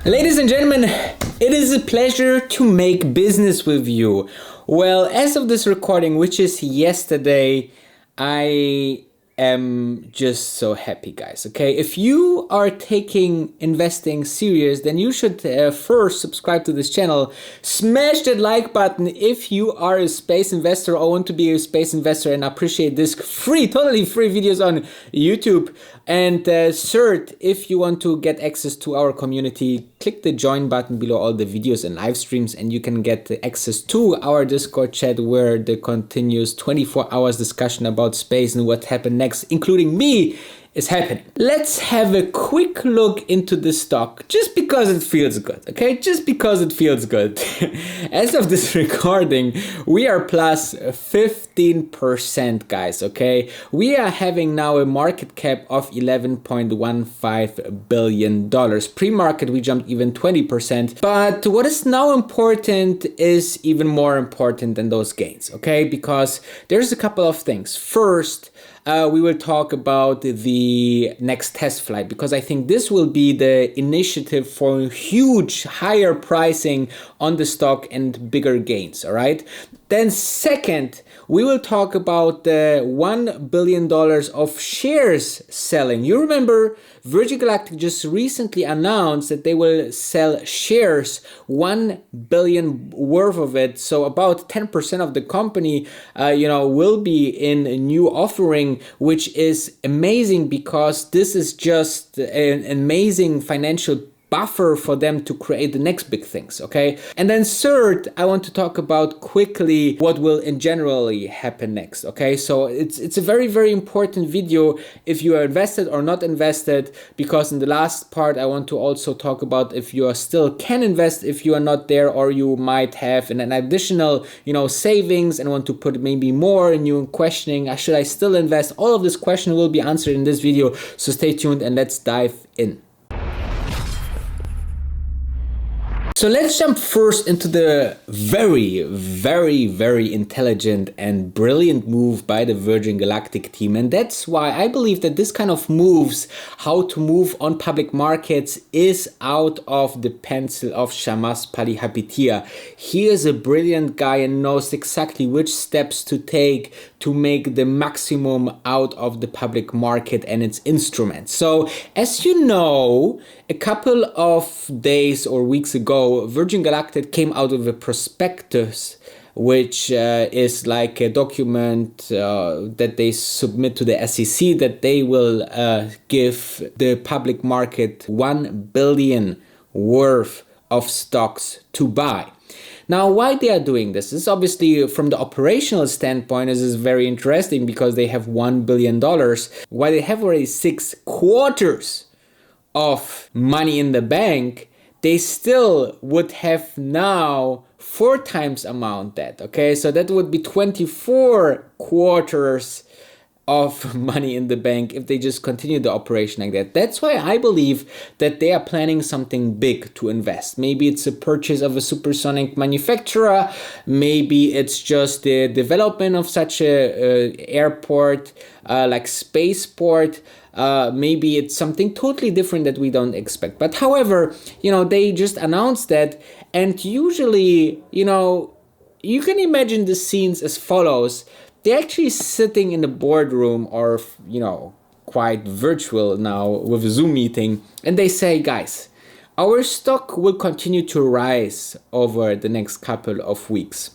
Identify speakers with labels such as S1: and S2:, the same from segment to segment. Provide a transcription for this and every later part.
S1: Ladies and gentlemen, it is a pleasure to make business with you. Well, as of this recording, which is yesterday, I am just so happy, guys. Okay, if you are taking investing serious, then you should first subscribe to this channel, smash that like button if you are a space investor or want to be a space investor and appreciate this totally free videos on YouTube. And third, if you want to get access to our community, click the join button below all the videos and live streams, and you can get access to our Discord chat where the continuous 24 hours discussion about space and what happened next, including me, is happening. Let's have a quick look into the stock just because it feels good, okay? Just because it feels good. As of this recording, we are plus 15%, guys, okay? We are having now a market cap of $11.15 billion. Pre-market, we jumped even 20%. But what is now important is even more important than those gains, okay? Because there's a couple of things. First, we will talk about the next test flight, because I think this will be the initiative for huge higher pricing on the stock and bigger gains, all right? Then second, we will talk about the $1 billion of shares selling. You remember Virgin Galactic just recently announced that they will sell shares, 1 billion worth of it. So about 10% of the company, will be in a new offering, which is amazing because this is just an amazing financial buffer for them to create the next big things, okay? And then third, I want to talk about quickly what will in generally happen next, okay? So it's a very, very important video if you are invested or not invested, because in the last part, I want to also talk about if you are still can invest if you are not there, or you might have an additional, savings and want to put maybe more, and you're questioning, should I still invest? All of this question will be answered in this video, so stay tuned and let's dive in. So let's jump first into the very, very, very intelligent and brilliant move by the Virgin Galactic team. And that's why I believe that this kind of moves, how to move on public markets, is out of the pencil of Shamas Palihapitiya. He is a brilliant guy and knows exactly which steps to take to make the maximum out of the public market and its instruments. So as you know, a couple of days or weeks ago, Virgin Galactic came out with a prospectus, which is like a document that they submit to the SEC that they will give the public market 1 billion worth of stocks to buy. Now, why they are doing this? This is obviously from the operational standpoint, this is very interesting because they have $1 billion, while they have already 6 quarters of money in the bank. They still would have now 4 times amount that, okay? So that would be 24 quarters of money in the bank if they just continue the operation like that. That's why I believe that they are planning something big to invest. Maybe it's a purchase of a supersonic manufacturer. Maybe it's just the development of such a airport like spaceport. Maybe it's something totally different that we don't expect. But however, they just announced that, and usually, you can imagine the scenes as follows. They're actually sitting in the boardroom, or, quite virtual now with a Zoom meeting, and they say, guys, our stock will continue to rise over the next couple of weeks.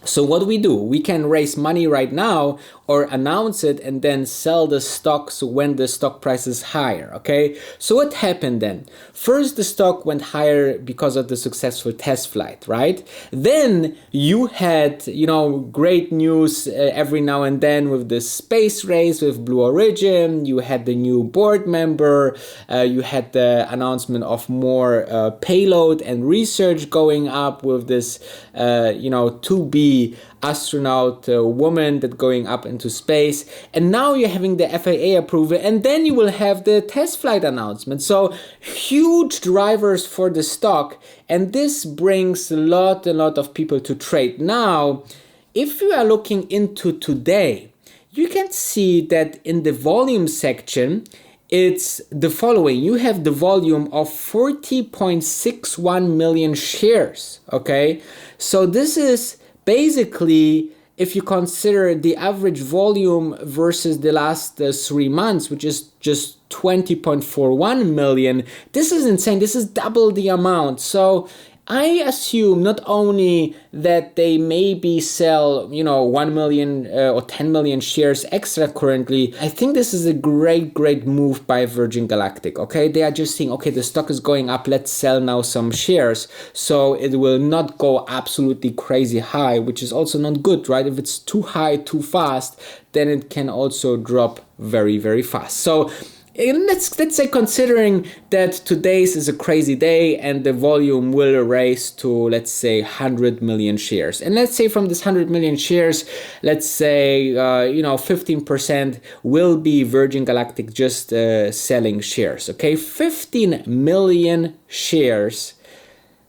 S1: So what do? We can raise money right now or announce it and then sell the stocks when the stock price is higher, okay? So what happened then? First, the stock went higher because of the successful test flight, right? Then you had, great news every now and then with the space race with Blue Origin. You had the new board member. You had the announcement of more payload and research going up with this, to be astronaut woman that going up into space, and now you're having the FAA approval, and then you will have the test flight announcement. So huge drivers for the stock, and this brings a lot of people to trade. Now, if you are looking into today, you can see that in the volume section, it's the following. You have the volume of 40.61 million shares, okay? So this is basically, if you consider the average volume versus the last 3 months, which is just 20.41 million, this is insane. This is double the amount. So I assume not only that they maybe sell, 1 million or 10 million shares extra currently. I think this is a great move by Virgin Galactic, okay? They are just saying, okay, the stock is going up, let's sell now some shares so it will not go absolutely crazy high, which is also not good, right? If it's too high too fast, then it can also drop very fast. So let's say, considering that today's is a crazy day and the volume will raise to, let's say, 100 million shares. And let's say from this 100 million shares, let's say, 15% will be Virgin Galactic just selling shares, okay? 15 million shares.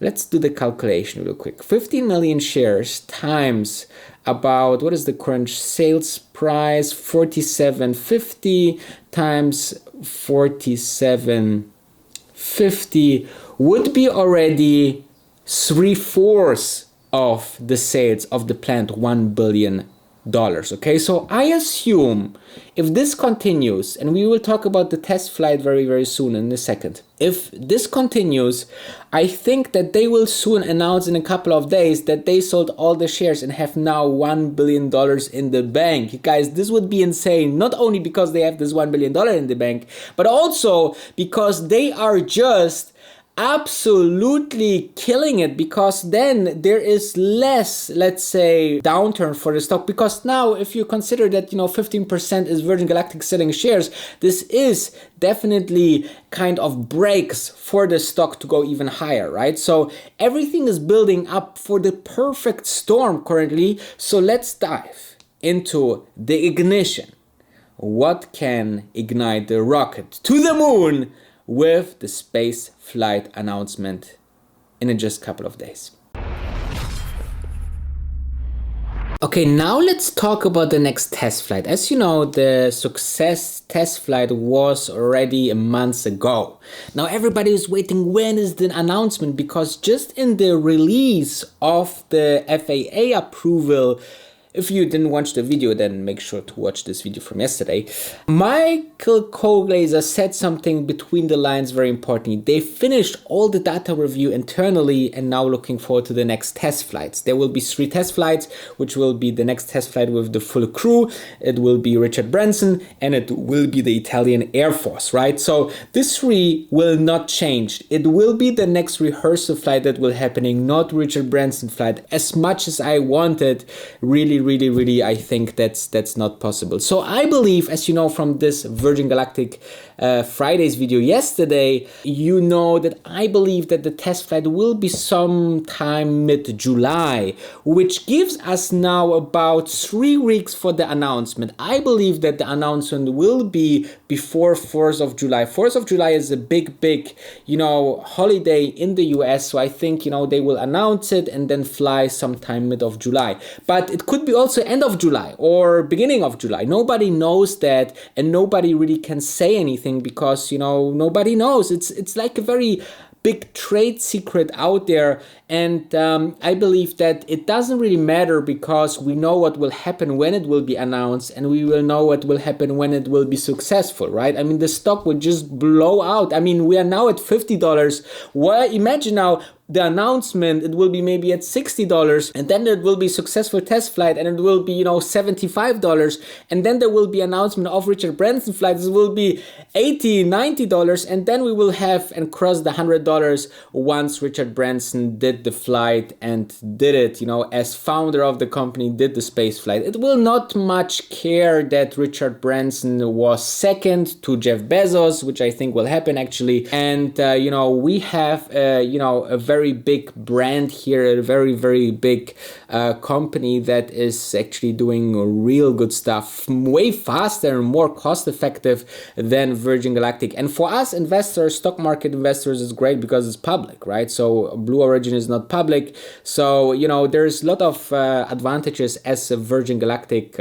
S1: Let's do the calculation real quick. 15 million shares times about, what is the current sales price? 47.50 times 47.50 would be already 3/4 of the sales of the planned $1 billion. Okay, so I assume if this continues, and we will talk about the test flight very soon in a second. If this continues, I think that they will soon announce in a couple of days that they sold all the shares and have now $1 billion in the bank. Guys, this would be insane. Not only because they have this $1 billion in the bank, but also because they are just absolutely killing it, because then there is less, let's say, downturn for the stock. Because now, if you consider that 15% is Virgin Galactic selling shares, this is definitely kind of breaks for the stock to go even higher, right? So everything is building up for the perfect storm currently. So let's dive into the ignition. What can ignite the rocket to the moon with the space flight announcement in just a couple of days? Okay, now let's talk about the next test flight. As you know, the success test flight was already a month ago. Now everybody is waiting, when is the announcement? Because just in the release of the FAA approval, if you didn't watch the video, then make sure to watch this video from yesterday. Michael Koglaser said something between the lines very importantly. They finished all the data review internally and now looking forward to the next test flights. There will be 3 test flights, which will be the next test flight with the full crew. It will be Richard Branson and it will be the Italian Air Force, right? So this 3 will not change. It will be the next rehearsal flight that will happening, not Richard Branson flight. As much as I wanted, really, I think that's not possible. So I believe, as you know from this Virgin Galactic Friday's video yesterday, you know that I believe that the test flight will be sometime mid-July, which gives us now about 3 weeks for the announcement. I believe that the announcement will be before 4th of July. 4th of July is a big, holiday in the US. So I think, they will announce it and then fly sometime mid of July. But it could be also end of July or beginning of July. Nobody knows that, and nobody really can say anything because, nobody knows. It's like a very big trade secret out there, and I believe that it doesn't really matter because we know what will happen when it will be announced, and we will know what will happen when it will be successful, right? I mean, the stock will just blow out. I mean, we are now at $50. Well, imagine now the announcement, it will be maybe at $60, and then there will be successful test flight and it will be, $75, and then there will be announcement of Richard Branson flights, it will be $80, $90, and then we will have and cross the $100 once Richard Branson did the flight and did it, as founder of the company, did the space flight. It will not much care that Richard Branson was second to Jeff Bezos, which I think will happen actually, and we have a very very big brand here, a very, very big company that is actually doing real good stuff, way faster and more cost effective than Virgin Galactic. And for us investors, stock market investors, is great because it's public, right? So Blue Origin is not public. So, you know, there's a lot of advantages as a Virgin Galactic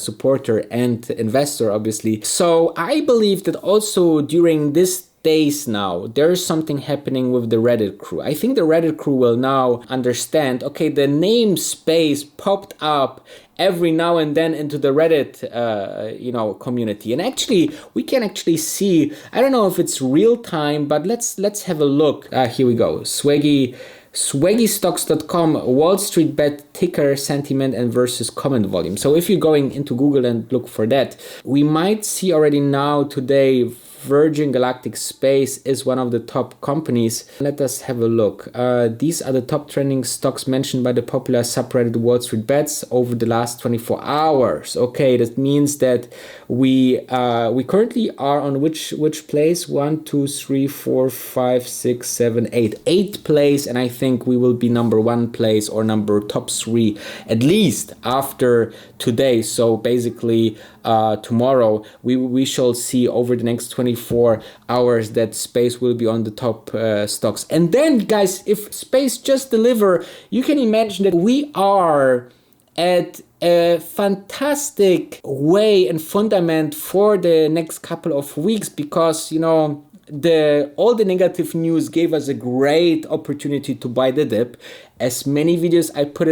S1: supporter and investor, obviously. So I believe that also during this days now, there's something happening with the Reddit crew. I think the Reddit crew will now understand, okay, the name space popped up every now and then into the Reddit, community. And actually, we can actually see, I don't know if it's real time, but let's have a look. Here we go. Swaggystocks.com, Wall Street bet ticker sentiment and versus comment volume. So if you're going into Google and look for that, we might see already now today Virgin Galactic Space is one of the top companies. Let us have a look. These are the top trending stocks mentioned by the popular subreddit Wall Street Bets over the last 24 hours. Okay, that means that we currently are on which place? 1, 2, 3, 4, 5, 6, 7, 8. 8th place, and I think we will be number 1 place or number top 3 at least after today. So basically tomorrow we shall see over the next 24 hours that space will be on the top stocks. And then guys, if space just deliver, you can imagine that we are at a fantastic way and fundament for the next couple of weeks, because you know all the negative news gave us a great opportunity to buy the dip. As many videos I put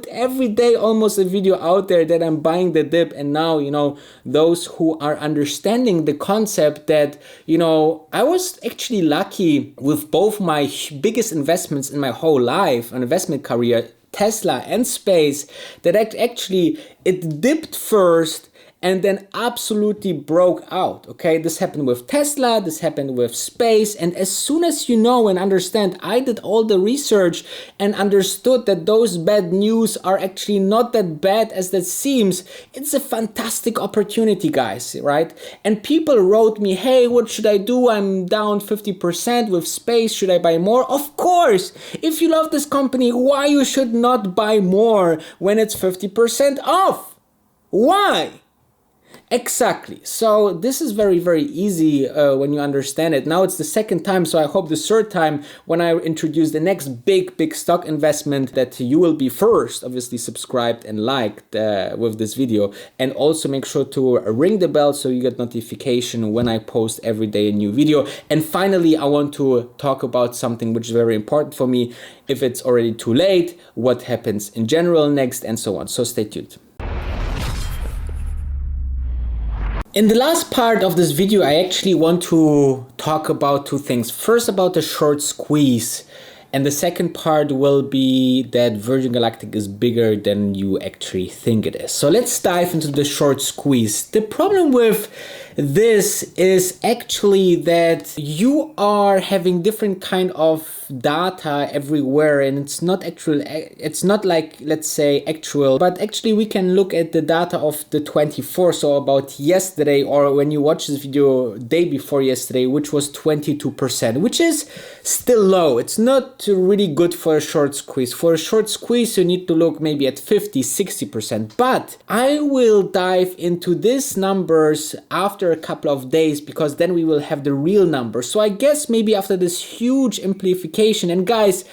S1: every day almost a video out there that I'm buying the dip. And now, you know, those who are understanding the concept that, you know, I was actually lucky with both my biggest investments in my whole life, an investment career, Tesla and space, that actually it dipped first and then absolutely broke out. Okay, this happened with Tesla, this happened with space, and as soon as you know and understand, I did all the research and understood that those bad news are actually not that bad as that seems. It's a fantastic opportunity, guys, right? And people wrote me, hey, what should I do? I'm down 50% with space. Should I buy more? Of course, if you love this company, why you should not buy more when it's 50% off? Why? Exactly. So this is very, very easy when you understand it. Now it's the second time, so I hope the third time when I introduce the next big stock investment that you will be first, obviously subscribed and liked with this video. And also make sure to ring the bell so you get notification when I post every day a new video. And finally, I want to talk about something which is very important for me. If it's already too late, what happens in general next, and so on. So stay tuned. In the last part of this video, I actually want to talk about two things. First, about the short squeeze. And the second part will be that Virgin Galactic is bigger than you actually think it is. So let's dive into the short squeeze. The problem with this is actually that you are having different kind of data everywhere, and it's not like, let's say, actual, but actually we can look at the data of the 24th, so about yesterday, or when you watch this video day before yesterday, which was 22%, which is still low. It's not really good for a short squeeze. For a short squeeze, you need to look maybe at 50-60%, but I will dive into these numbers after a couple of days, because then we will have the real numbers. So I guess maybe after this huge amplification, and guys,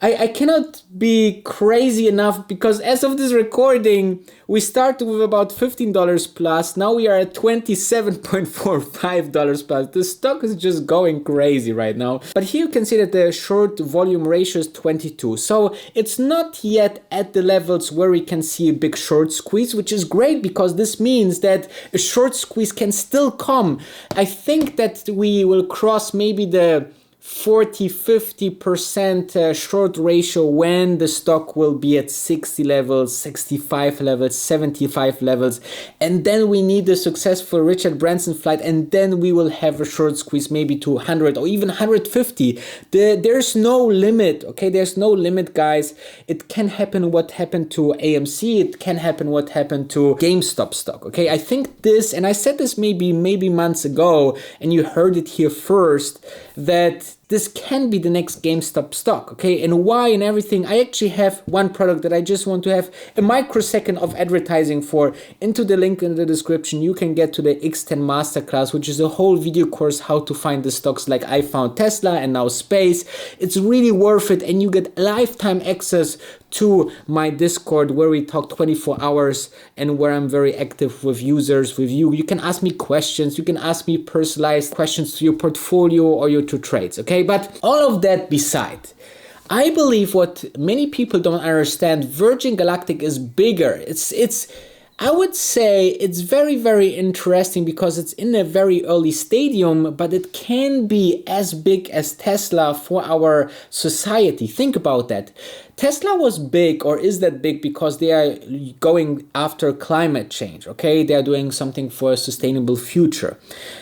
S1: I cannot be crazy enough, because as of this recording, we started with about $15 plus. Now we are at $27.45 plus. The stock is just going crazy right now. But here you can see that the short volume ratio is 22. So it's not yet at the levels where we can see a big short squeeze, which is great, because this means that a short squeeze can still come. I think that we will cross maybe the 40-50% short ratio when the stock will be at 60 levels, 65 levels, 75 levels, and then we need a successful Richard Branson flight, and then we will have a short squeeze maybe to 100 or even 150. There's no limit, okay? There's no limit, guys. It can happen what happened to AMC, it can happen what happened to GameStop stock, okay? I think this, and I said this maybe months ago, and you heard it here first, that this can be the next GameStop stock, okay? And why and everything. I actually have one product that I just want to have a microsecond of advertising for. Into the link in the description, you can get to the X10 Masterclass, which is a whole video course how to find the stocks like I found Tesla and now Space. It's really worth it, and you get lifetime access to my Discord where we talk 24 hours and where I'm very active with users, with you. You can ask me questions, you can ask me personalized questions to your portfolio or your two trades, okay? But all of that beside, I believe what many people don't understand, Virgin Galactic is bigger. I would say it's very, very interesting because it's in a very early stadium, but it can be as big as Tesla for our society. Think about that. Tesla was big, or is that big, because they are going after climate change, okay? They are doing something for a sustainable future.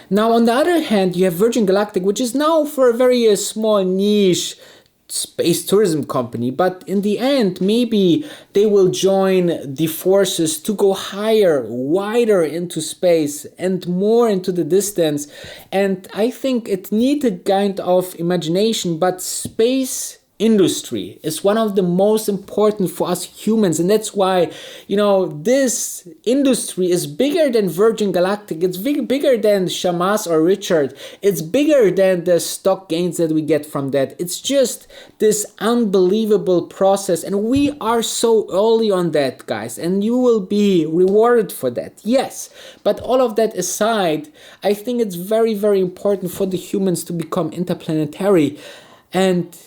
S1: Now, on the other hand, you have Virgin Galactic, which is now for a very small niche space tourism company, but in the end maybe they will join the forces to go higher, wider into space and more into the distance. And I think it needs a kind of imagination, but space industry is one of the most important for us humans, and that's why, you know, this industry is bigger than Virgin Galactic. It's bigger than Shamas or Richard. It's bigger than the stock gains that we get from that. It's just this unbelievable process, and we are so early on that, guys, and you will be rewarded for that, yes. But all of that aside, I think it's very, very important for the humans to become interplanetary. And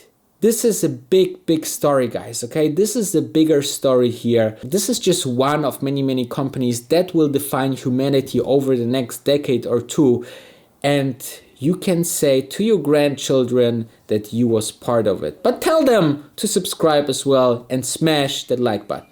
S1: this is a big, big story, guys, okay? This is the bigger story here. This is just one of many, many companies that will define humanity over the next decade or two. And you can say to your grandchildren that you was part of it. But tell them to subscribe as well and smash that like button.